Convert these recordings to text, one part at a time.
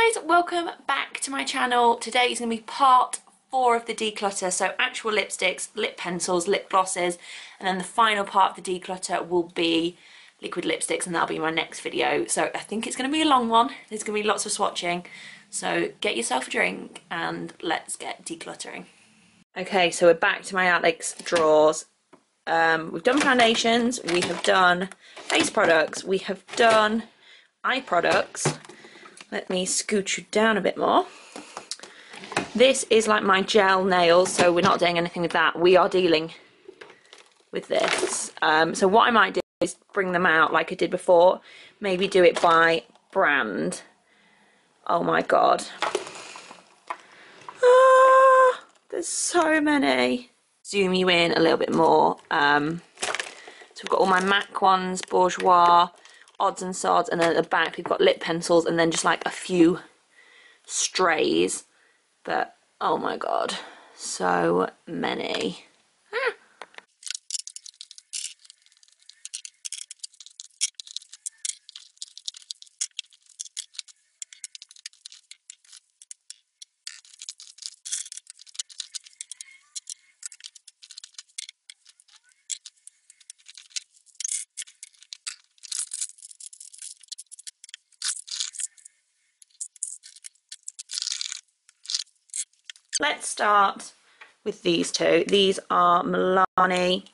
Guys, welcome back to my channel. Today is going to be part 4 of the declutter, so actual lipsticks, lip pencils, lip glosses, and then the final part of the declutter will be liquid lipsticks, and that'll be my next video. So I think it's going to be a long one. There's going to be lots of swatching, so get yourself a drink and let's get decluttering. Okay, so we're back to my Alex drawers. We've done foundations, we have done face products, we have done eye products. Let me scoot you down a bit more. This is like my gel nails, so we're not doing anything with that. We are dealing with this. So what I might do is bring them out like I did before. Maybe do it by brand. Oh my god. Ah, there's so many. Zoom you in a little bit more. So we've got all my MAC ones, Bourjois, odds and sods, and then at the back we've got lip pencils and then just like a few strays. But oh my god, so many. Let's start with these two. These are Milani.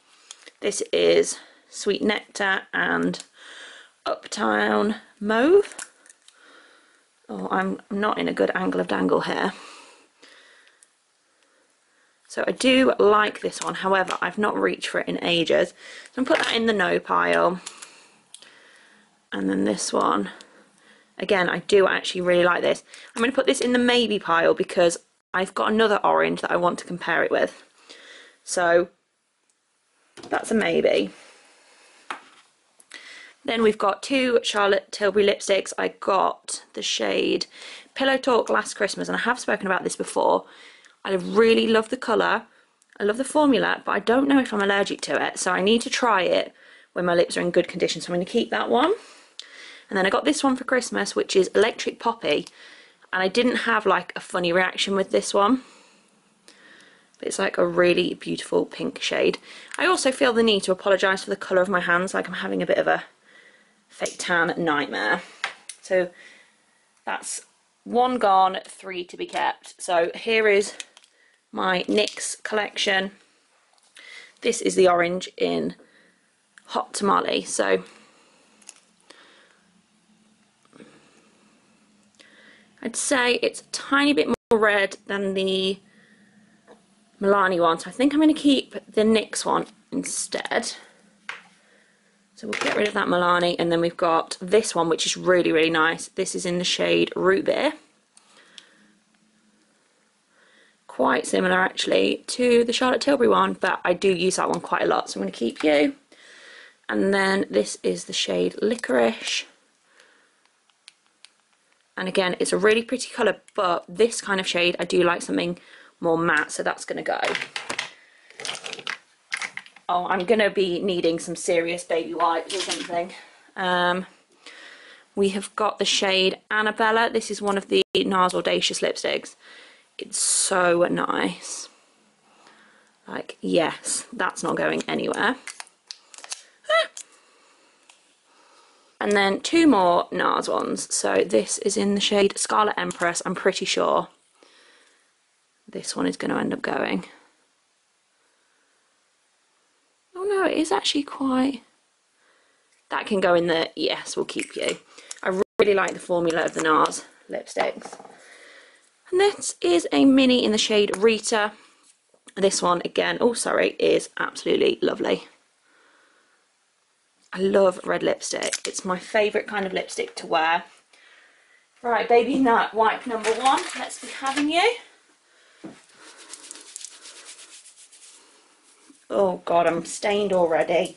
This is Sweet Nectar and Uptown Mauve. Oh, I'm not in a good angle of dangle here. So I do like this one, however, I've not reached for it in ages. So I'm going to put that in the no pile. And then this one, again, I do actually really like this. I'm going to put this in the maybe pile because I've got another orange that I want to compare it with. So that's a maybe. Then we've got two Charlotte Tilbury lipsticks. I got the shade Pillow Talk last Christmas, and I have spoken about this before. I really love the colour. I love the formula, but I don't know if I'm allergic to it. So I need to try it when my lips are in good condition. So I'm going to keep that one. And then I got this one for Christmas, which is Electric Poppy. And I didn't have like a funny reaction with this one. But it's like a really beautiful pink shade. I also feel the need to apologise for the colour of my hands, like I'm having a bit of a fake tan nightmare. So that's one gone, 3 to be kept. So here is my NYX collection. This is the orange in Hot Tamale. So I'd say it's a tiny bit more red than the Milani one, so I think I'm going to keep the NYX one instead. So we'll get rid of that Milani, and then we've got this one, which is really, really nice. This is in the shade Root Beer. Quite similar, actually, to the Charlotte Tilbury one, but I do use that one quite a lot, so I'm going to keep you. And then this is the shade Licorice. And again, it's a really pretty colour, but this kind of shade, I do like something more matte, so that's going to go. Oh, I'm going to be needing some serious baby wipes or something. We have got the shade Annabella. This is one of the NARS Audacious lipsticks. It's so nice. Like, yes, that's not going anywhere. And then two more NARS ones. So this is in the shade Scarlet Empress. I'm pretty sure this one is going to end up going. Oh no, it is actually quite... That can go in the... Yes, we'll keep you. I really like the formula of the NARS lipsticks. And this is a mini in the shade Rita. This one, again, oh sorry, is absolutely lovely. I love red lipstick. It's my favourite kind of lipstick to wear. Right, baby nut wipe number 1. Let's be having you. Oh god, I'm stained already.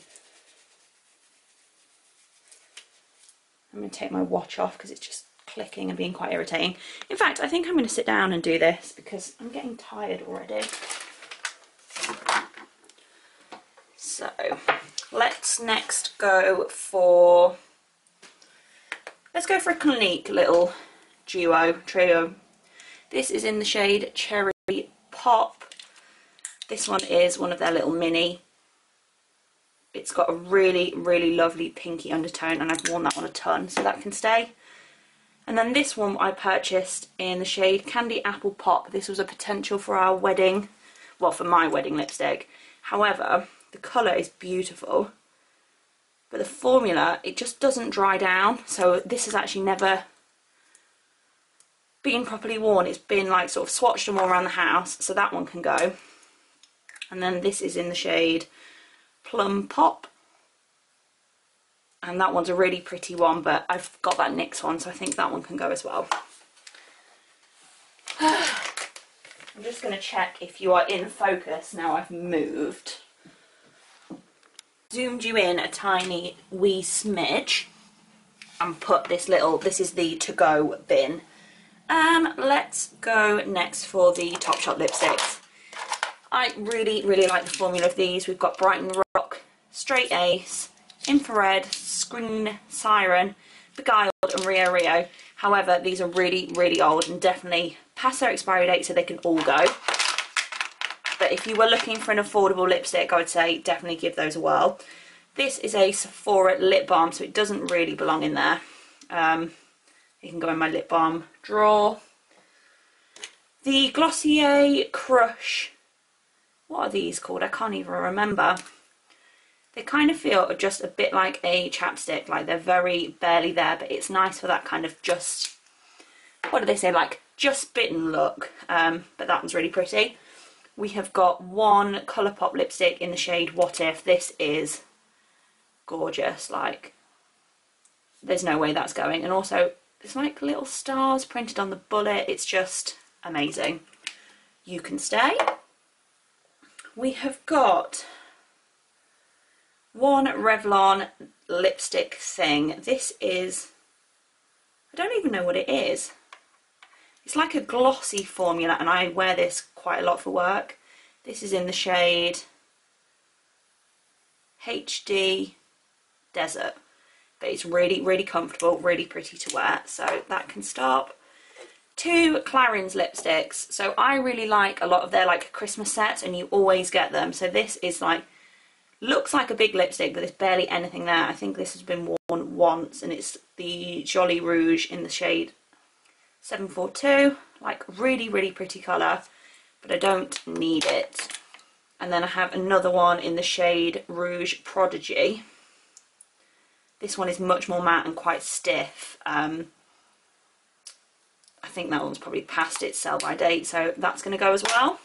I'm going to take my watch off because it's just clicking and being quite irritating. In fact, I think I'm going to sit down and do this because I'm getting tired already. So let's next go for, let's go for a Clinique little trio. This is in the shade Cherry Pop. This one is one of their little mini. It's got a really, really lovely pinky undertone, and I've worn that one a ton, so that can stay. And then this one I purchased in the shade Candy Apple Pop. This was a potential for our wedding, well, for my wedding lipstick. However, the colour is beautiful, but the formula, it just doesn't dry down. So this has actually never been properly worn. It's been like sort of swatched and worn around the house, so that one can go. And then this is in the shade Plum Pop. And that one's a really pretty one, but I've got that NYX one, so I think that one can go as well. I'm just going to check if you are in focus now I've moved. Zoomed you in a tiny wee smidge and put this little, this is the to-go bin. Let's go next for the Topshop lipsticks. I really, really like the formula of these. We've got Brighton Rock, Straight Ace, Infrared, Screen Siren, Beguiled and Rio Rio. However, these are really, really old and definitely past their expiry date, so they can all go. But if you were looking for an affordable lipstick, I would say definitely give those a whirl. This is a Sephora lip balm, so it doesn't really belong in there. It can go in my lip balm drawer. The Glossier Crush, what are these called? I can't even remember. They kind of feel just a bit like a chapstick, like they're very barely there, but it's nice for that kind of just, what do they say, like just bitten look. But that one's really pretty. We have got one Colourpop lipstick in the shade What If. This is gorgeous, like there's no way that's going. And also there's like little stars printed on the bullet. It's just amazing. You can stay. We have got one Revlon lipstick thing. This is, I don't even know what it is. It's like a glossy formula, and I wear this quite a lot for work. This is in the shade HD Desert, but it's really, really comfortable, really pretty to wear, so that can stop. Two Clarins lipsticks. So I really like a lot of their like Christmas sets, and you always get them. So this is like, looks like a big lipstick, but there's barely anything there. I think this has been worn once, and it's the Jolly Rouge in the shade 742. Like really, really pretty colour, but I don't need it. And then I have another one in the shade Rouge Prodigy. This one is much more matte and quite stiff. I think that one's probably past its sell-by date, so that's going to go as well.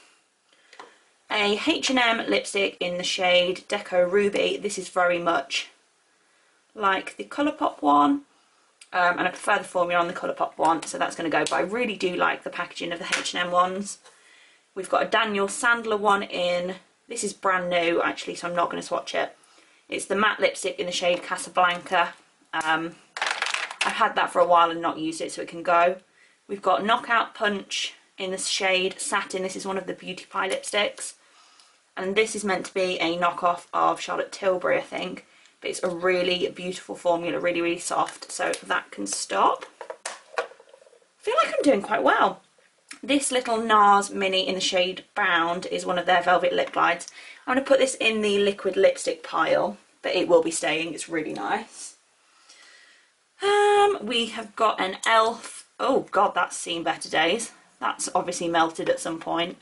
A H&M lipstick in the shade Deco Ruby. This is very much like the Colourpop one, and I prefer the formula on the Colourpop one, so that's going to go, but I really do like the packaging of the H&M ones. We've got a Daniel Sandler one in, this is brand new actually, so I'm not going to swatch it. It's the matte lipstick in the shade Casablanca. I've had that for a while and not used it, so it can go. We've got Knockout Punch in the shade Satin. This is one of the Beauty Pie lipsticks. And this is meant to be a knockoff of Charlotte Tilbury, I think. But it's a really beautiful formula, really, really soft. So that can stop. I feel like I'm doing quite well. This little NARS mini in the shade Bound is one of their Velvet Lip Glides. I'm going to put this in the liquid lipstick pile, but it will be staying. It's really nice. We have got an ELF. Oh god, that's seen better days. That's obviously melted at some point.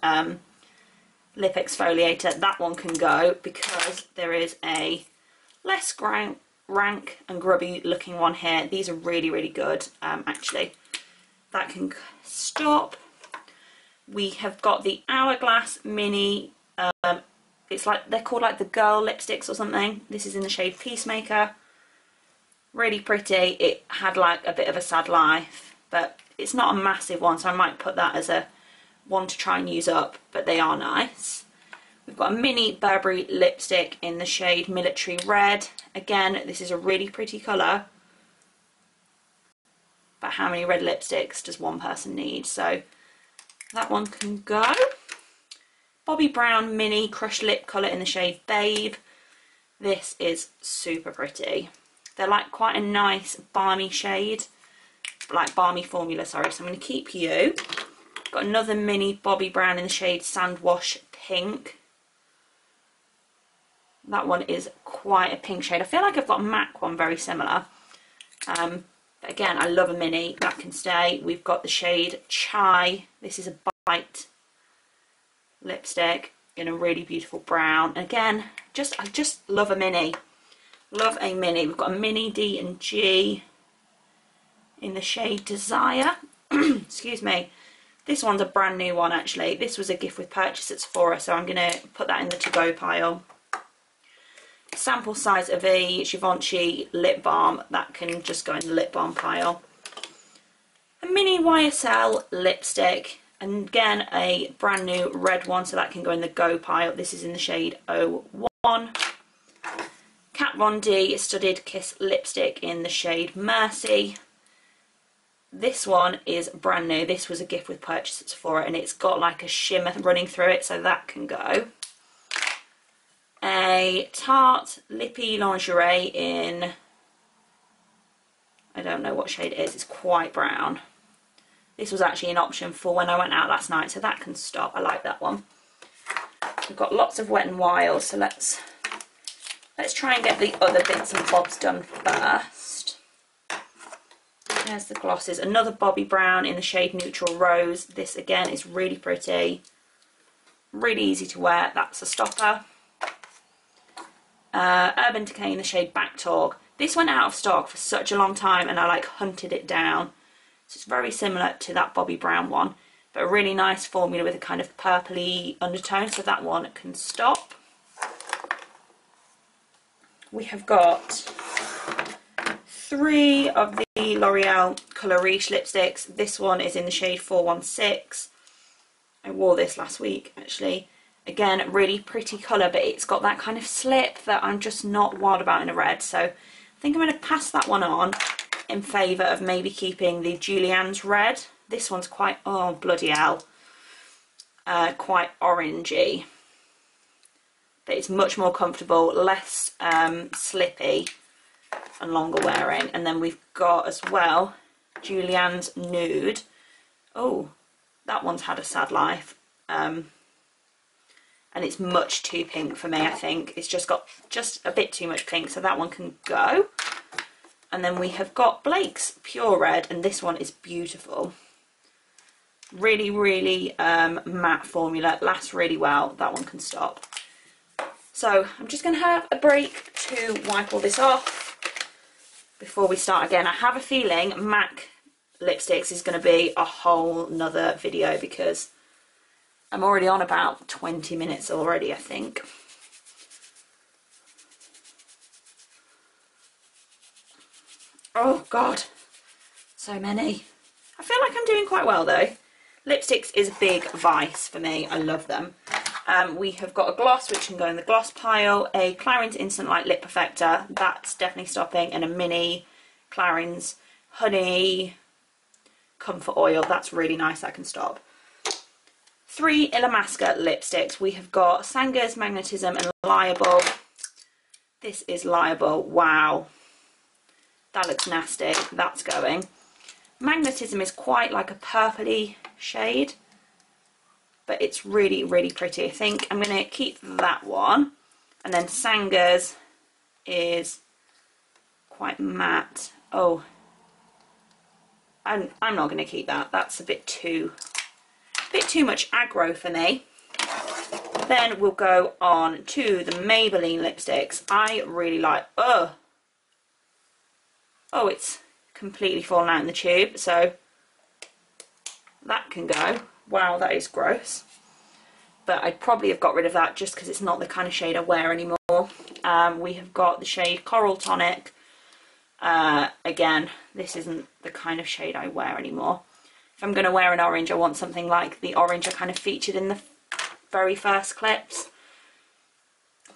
Lip exfoliator. That one can go because there is a less rank and grubby looking one here. These are really, really good, actually. That can stop. We have got the Hourglass Mini. It's like, they're called like the girl lipsticks or something. This is in the shade Peacemaker. Really pretty. It had like a bit of a sad life, but it's not a massive one, so I might put that as a one to try and use up, but they are nice. We've got a mini Burberry lipstick in the shade Military Red. Again, this is a really pretty colour, but how many red lipsticks does one person need? So that one can go. Bobbi Brown mini Crush Lip colour in the shade Babe. This is super pretty. They're like quite a nice balmy shade. like balmy formula, sorry. So I'm going to keep you. Got another mini Bobbi Brown in the shade Sand Wash Pink. That one is quite a pink shade. I feel like I've got a MAC one very similar. But again, I love a mini. That can stay. We've got the shade Chai. This is a Bite lipstick in a really beautiful brown. And again, I just love a mini. Love a mini. We've got a mini D and G in the shade Desire. Excuse me. This one's a brand new one actually. This was a gift with purchase at Sephora, so I'm going to put that in the to-go pile. Sample size of a Givenchy lip balm. That can just go in the lip balm pile. A mini YSL lipstick. And again, a brand new red one, so that can go in the go pile. This is in the shade 01. Kat Von D Studded Kiss lipstick in the shade Mercy. This one is brand new. This was a gift with purchase at Sephora, and it's got like a shimmer running through it, so that can go. A Tarte Lippy Lingerie in, I don't know what shade it is, it's quite brown. This was actually an option for when I went out last night, so that can stop. I like that one. We've got lots of Wet n Wild, so let's try and get the other bits and bobs done first. There's the glosses. Another Bobbi Brown in the shade Neutral Rose. This again is really pretty. Really easy to wear. That's a stopper. Urban Decay in the shade Back Talk. This went out of stock for such a long time and I like hunted it down. So it's very similar to that Bobbi Brown one. But a really nice formula with a kind of purpley undertone. So that one can stop. We have got 3 of the L'Oreal Colour Riche lipsticks. This one is in the shade 416. I wore this last week actually. Again, really pretty colour, but it's got that kind of slip that I'm just not wild about in a red. So I think I'm going to pass that one on in favour of maybe keeping the Julianne's red. This one's quite, oh bloody hell, quite orangey. But it's much more comfortable, less slippy and longer wearing. And then we've got as well Julianne's Nude. Oh, that one's had a sad life. And it's much too pink for me, I think. It's just got just a bit too much pink, so that one can go. And then we have got Blake's Pure Red, and this one is beautiful. Really, really matte formula, lasts really well. That one can stop. So I'm just going to have a break to wipe all this off before we start again. I have a feeling MAC lipsticks is going to be a whole nother video because I'm already on about 20 minutes already, I think. Oh God, so many. I feel like I'm doing quite well though. Lipsticks is a big vice for me. I love them. We have got a gloss which can go in the gloss pile, a Clarins Instant Light Lip Perfector, that's definitely stopping, and a mini Clarins Honey Comfort Oil, that's really nice, that can stop. 3 Illamasqua lipsticks. We have got Sanger's Magnetism and Liable. This is Liable, wow. That looks nasty, that's going. Magnetism is quite like a purpley shade, but it's really, really pretty. I think I'm going to keep that one. And then Sanger's is quite matte. Oh, I'm not going to keep that. That's a bit too much aggro for me. Then we'll go on to the Maybelline lipsticks. I really like, oh, it's completely fallen out in the tube, so that can go. Wow, that is gross. But I'd probably have got rid of that just because it's not the kind of shade I wear anymore. We have got the shade Coral Tonic. Again, this isn't the kind of shade I wear anymore. If I'm going to wear an orange, I want something like the orange I kind of featured in the very first clips.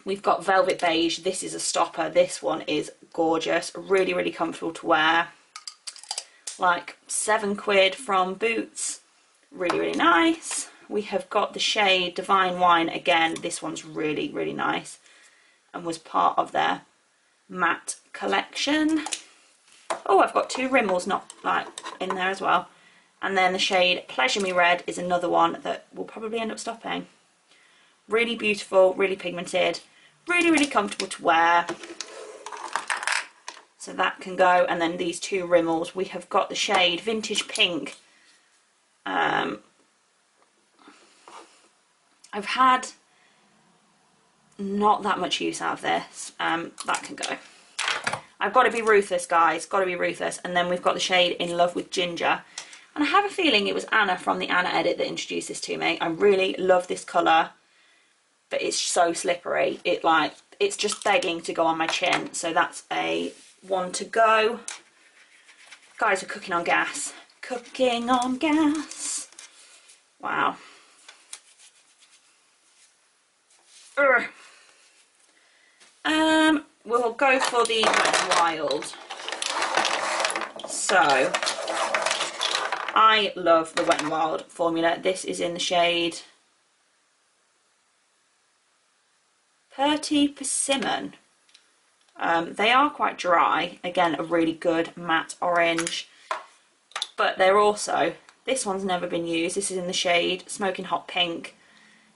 We've got Velvet Beige. This is a stopper. This one is gorgeous. Really, really comfortable to wear. Like £7 from Boots. Really, really nice. We have got the shade Divine Wine. Again, this one's really, really nice and was part of their matte collection. Oh, I've got 2 Rimmels not like in there as well. And then the shade Pleasure Me Red is another one that will probably end up stopping. Really beautiful, really pigmented, really, really comfortable to wear. So that can go. And then these 2 Rimmels, we have got the shade Vintage Pink. I've had not that much use out of this. That can go. I've got to be ruthless, guys, got to be ruthless. And then we've got the shade In Love with Ginger. And I have a feeling it was Anna from the Anna Edit that introduced this to me. I really love this colour, but it's so slippery. It's just begging to go on my chin. So that's a 1 to go. Guys, we're cooking on gas. Cooking on gas. Wow. Urgh. We'll go for the Wet n Wild. So, I love the Wet n Wild formula. This is in the shade Purty Persimmon. They are quite dry. Again, a really good matte orange. But they're also, this one's never been used. This is in the shade Smoking Hot Pink.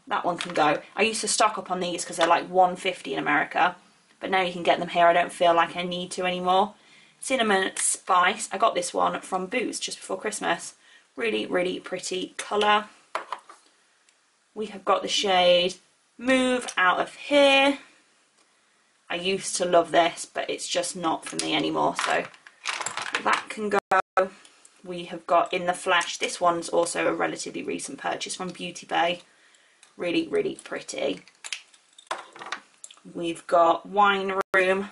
That one can go. I used to stock up on these because they're like $1.50 in America. But now you can get them here. I don't feel like I need to anymore. Cinnamon Spice. I got this one from Boots just before Christmas. Really, really pretty colour. We have got the shade Move Out of Here. I used to love this, but it's just not for me anymore. So that can go. We have got In the Flesh. This one's also a relatively recent purchase from Beauty Bay. Really, really pretty. We've got Wine Room.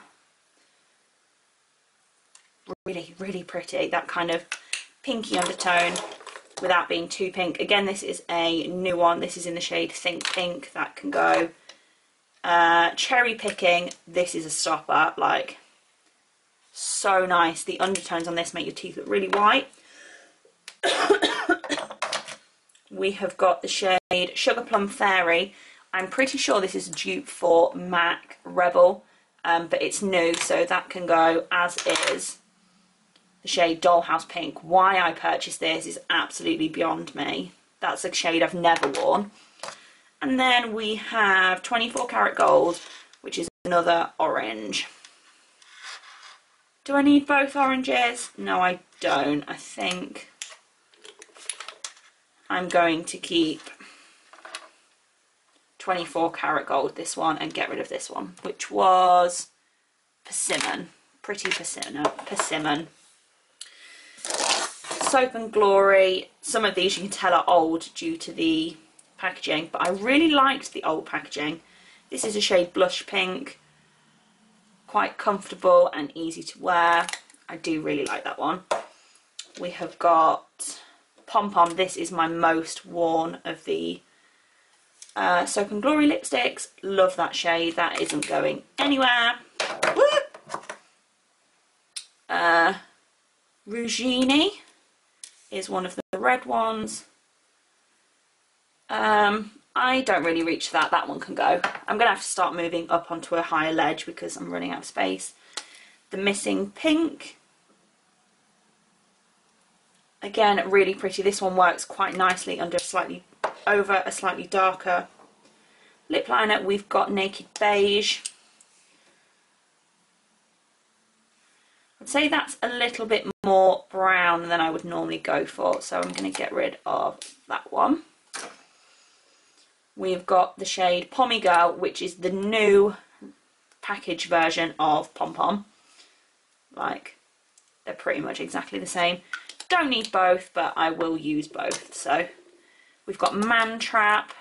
Really, really pretty. That kind of pinky undertone without being too pink. Again, this is a new one. This is in the shade Think Pink. That can go. Cherry Picking. This is a stopper. Like, so nice. The undertones on this make your teeth look really white. We have got the shade Sugar Plum Fairy. I'm pretty sure this is a dupe for MAC Rebel, but it's new, so that can go, as is the shade Dollhouse Pink. Why I purchased this is absolutely beyond me. That's a shade I've never worn. And then we have 24 Karat Gold, which is another orange. Do I need both oranges? No, I don't. I think I'm going to keep 24 Karat Gold, this one, and get rid of this one, which was Persimmon. Pretty Persimmon. Soap and Glory. Some of these you can tell are old due to the packaging, but I really liked the old packaging. This is a shade Blush Pink. Quite comfortable and easy to wear. I do really like that one. We have got Pom Pom. This is my most worn of the Soap and Glory lipsticks. Love that shade. That isn't going anywhere. Rugini is one of the red ones. I don't really reach that. That one can go. I'm going to have to start moving up onto a higher ledge because I'm running out of space. The Missing Pink. Again, really pretty. This one works quite nicely under over a slightly darker lip liner. We've got Naked Beige. I'd say that's a little bit more brown than I would normally go for, so I'm going to get rid of that one. We've got the shade Pommy Girl, which is the new package version of Pom Pom. Like, they're pretty much exactly the same. Don't need both, but I will use both. So we've got Man Trap.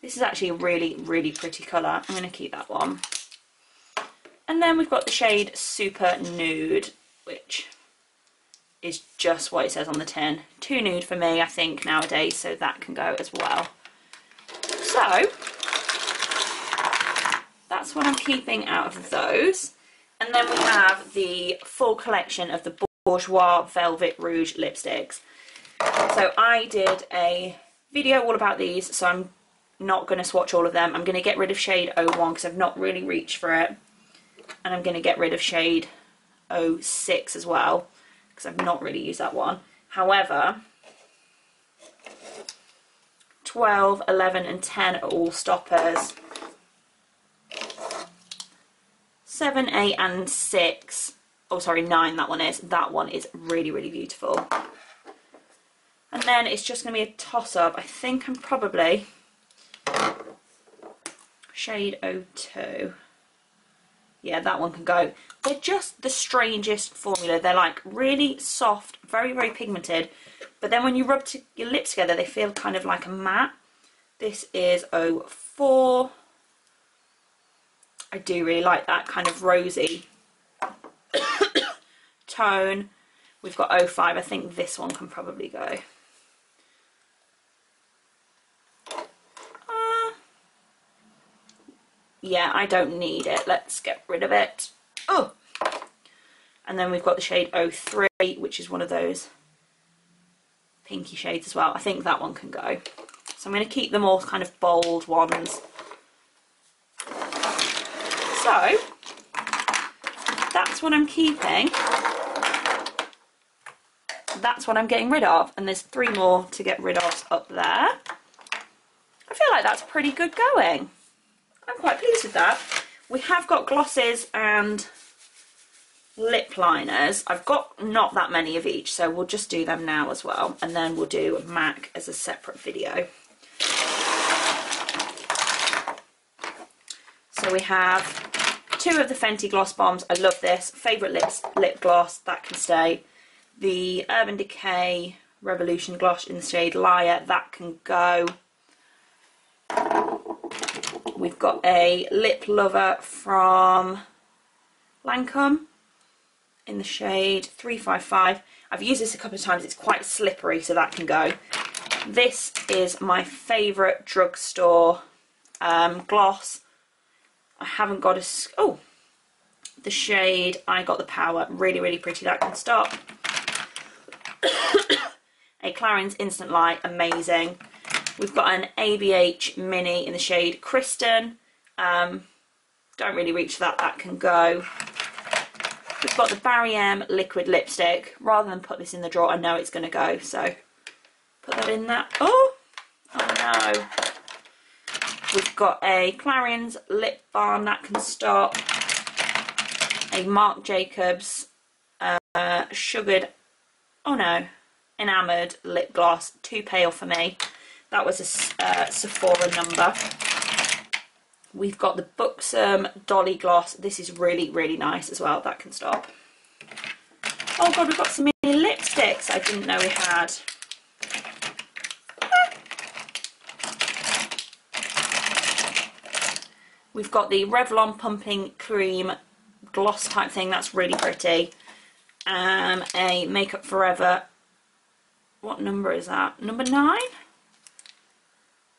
This is actually a really, really pretty colour. I'm going to keep that one. And then we've got the shade Super Nude, which is just what it says on the tin. Too nude for me, I think, nowadays, so that can go as well. So that's what I'm keeping out of those. And then we have the full collection of the Bourjois Velvet Rouge lipsticks. So I did a video all about these, so I'm not going to swatch all of them. I'm going to get rid of shade 01 because I've not really reached for it. And I'm going to get rid of shade 06 as well, because I've not really used that one. However, 12, 11 and 10 are all stoppers. 7, 8 and 6, oh sorry, 9 that one is really, really beautiful. And then it's just going to be a toss-up. I think I'm probably shade 02. Yeah, that one can go. They're just the strangest formula. They're like really soft, very, very pigmented. But then when you rub your lips together, they feel kind of like a matte. This is 04. I do really like that kind of rosy tone. We've got 05. I think this one can probably go. Yeah, I don't need it. Let's get rid of it. Oh! And then we've got the shade 03, which is one of those pinky shades as well. I think that one can go. So I'm going to keep them all kind of bold ones. So, that's what I'm keeping. That's what I'm getting rid of. And there's 3 more to get rid of up there. I feel like that's pretty good going. I'm quite pleased with that. We have got glosses and lip liners. I've got not that many of each, so we'll just do them now as well. And then we'll do MAC as a separate video. So we have 2 of the Fenty Gloss Bombs. I love this. Favourite lip gloss, that can stay. The Urban Decay Revolution Gloss in the shade Liar, that can go. We've got a Lip Lover from Lancome in the shade 355. I've used this a couple of times. It's quite slippery, so that can go. This is my favourite drugstore gloss. I haven't got a... Oh! The shade I Got the Power. Really, really pretty. That can stop. A Clarins Instant Light. Amazing. We've got an ABH Mini in the shade Kristen. Don't really reach that. That can go. We've got the Barry M liquid lipstick. Rather than put this in the drawer, I know it's going to go. So put that in there. Oh! Oh no. We've got a Clarins lip balm. That can stop. A Marc Jacobs sugared, oh no, enamoured lip gloss. Too pale for me. That was a Sephora number. We've got the Buxom Dolly Gloss. This is really, really nice as well. That can stop. Oh god, we've got some mini lipsticks I didn't know we had. We've got the Revlon Pumping Cream gloss type thing. That's really pretty. A Makeup Forever. What number is that? Number 9?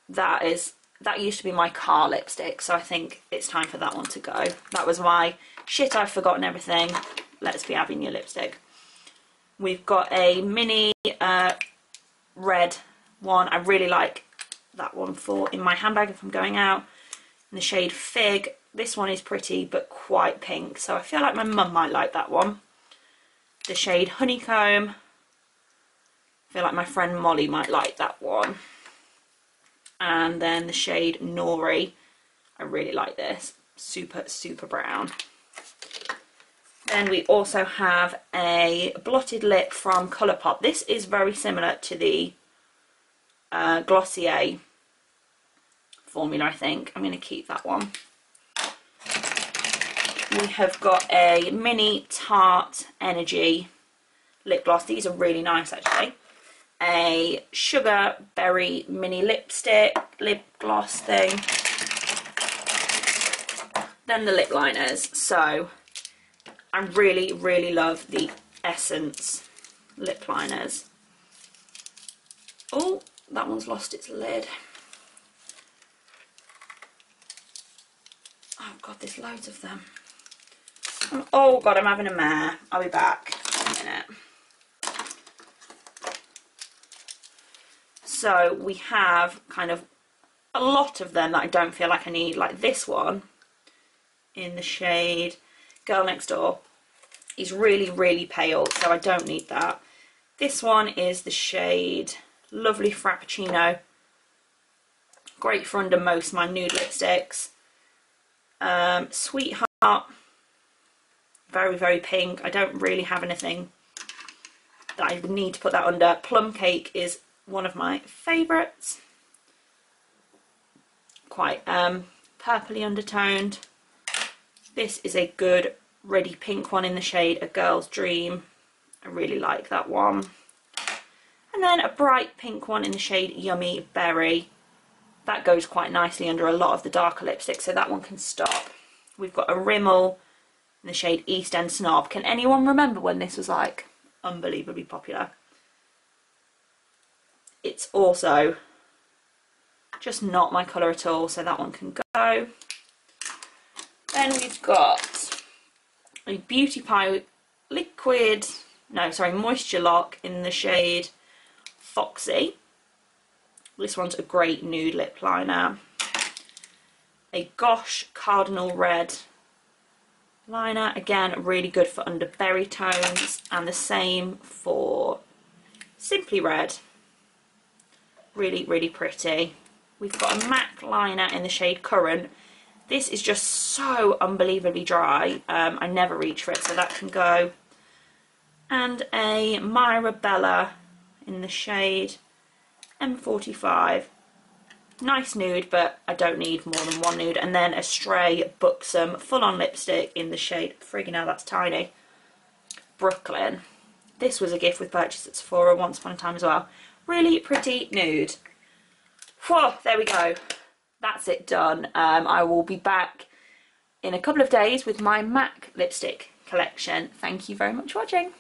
That used to be my car lipstick, so I think it's time for that one to go. That was my shit, I've forgotten everything. Let's be having your lipstick. We've got a mini red one. I really like that one for in my handbag if I'm going out. In the shade Fig. This one is pretty but quite pink, so I feel like my mum might like that one. The shade Honeycomb. I feel like my friend Molly might like that one. And then the shade Nori. I really like this. Super, super brown. Then we also have a blotted lip from Colourpop. This is very similar to the Glossier formula, I think. I'm going to keep that one. We have got a mini Tarte Energy lip gloss. These are really nice actually. A Sugar Berry mini lip gloss thing. Then the lip liners. So I really, really love the Essence lip liners. Oh, that one's lost its lid. Oh god, there's loads of them. Oh god, I'm having a mare. I'll be back in a minute. So we have kind of a lot of them that I don't feel like I need, like this one in the shade Girl Next Door is really, really pale, so I don't need that. This one is the shade Lovely Frappuccino. Great for under most of my nude lipsticks. Sweetheart, very, very pink. I don't really have anything that I would need to put that under. Plum Cake is one of my favourites. Quite purpley undertoned. This is a good ready pink one in the shade A Girl's Dream. I really like that one. And then a bright pink one in the shade Yummy Berry. That goes quite nicely under a lot of the darker lipsticks, so that one can stop. We've got a Rimmel in the shade East End Snob. Can anyone remember when this was like unbelievably popular? It's also just not my colour at all, so that one can go. Then we've got a Beauty Pie Moisture Lock in the shade Foxy. This one's a great nude lip liner. A Gosh Cardinal Red liner, again really good for under berry tones, and the same for Simply Red. Really, really pretty. We've got a MAC liner in the shade Currant. This is just so unbelievably dry. I never reach for it, so that can go. And a Mirabella in the shade M45. Nice nude, but I don't need more than one nude. And then a Stray Buxom full-on lipstick in the shade, friggin' hell, that's tiny, Brooklyn. This was a gift with purchase at Sephora once upon a time as well. Really pretty nude. Whoa, there we go. That's it done. I will be back in a couple of days with my MAC lipstick collection. Thank you very much for watching.